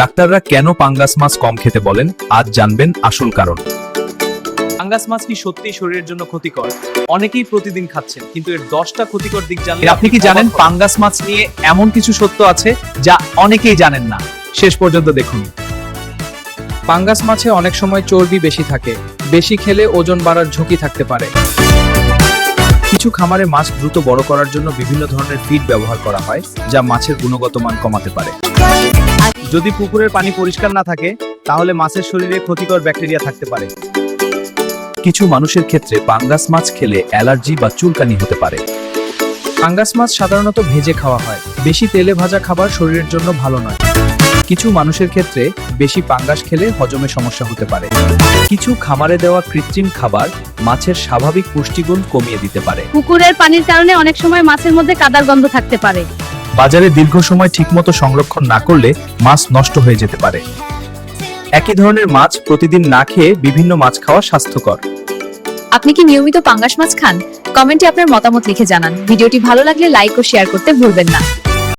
ডাক্তাররা কেন পাঙ্গাস মাছ কম খেতে বলেন, আজ জানবেন আসল কারণ। পাঙ্গাস মাছ কি সত্যিই শরীরের জন্য ক্ষতিকর? অনেকেই প্রতিদিন খাচ্ছেন, কিন্তু এর 10টা ক্ষতিকর দিক জানলে আপনি কি জানেন পাঙ্গাস মাছ নিয়ে এমন কিছু সত্য আছে যা অনেকেই জানেন না? শেষ পর্যন্ত দেখুন। পাঙ্গাস মাছে অনেক সময় চর্বি বেশি থাকে, বেশি খেলে ওজন বাড়ার ঝুঁকি থাকতে পারে। কিছু খামারে মাছ দ্রুত বড় করার জন্য বিভিন্ন ধরনের ফিড ব্যবহার করা হয়, যা মাছের গুণগত মান কমাতে পারে। যদি পুকুরের পানি পরিষ্কার না থাকে, তাহলে মাছের শরীরে ক্ষতিকর ব্যাকটেরিয়া থাকতে পারে। কিছু মানুষের ক্ষেত্রে পাঙ্গাস মাছ খেলে অ্যালার্জি বা চুলকানি হতে পারে। পাঙ্গাস মাছ সাধারণত ভেজে খাওয়া হয়, বেশি তেলে ভাজা খাবার শরীরের জন্য ভালো নয়। কিছু মানুষের ক্ষেত্রে বেশি পাঙ্গাস খেলে হজমে সমস্যা হতে পারে। কিছু খামারে দেওয়া কৃত্রিম খাবার মাছের স্বাভাবিক পুষ্টিগুণ কমিয়ে দিতে পারে। পুকুরের পানির কারণে অনেক সময় মাছের মধ্যে কাদার গন্ধ থাকতে পারে। বাজারে দীর্ঘ সময় ঠিকমতো সংরক্ষণ না করলে মাছ নষ্ট হয়ে যেতে পারে। একই ধরনের মাছ প্রতিদিন না খেয়ে বিভিন্ন মাছ খাওয়া স্বাস্থ্যকর। আপনি কি নিয়মিত পাঙ্গাস মাছ খান? কমেন্টে আপনার মতামত লিখে জানান। ভিডিওটি ভালো লাগলে লাইক ও শেয়ার করতে ভুলবেন না।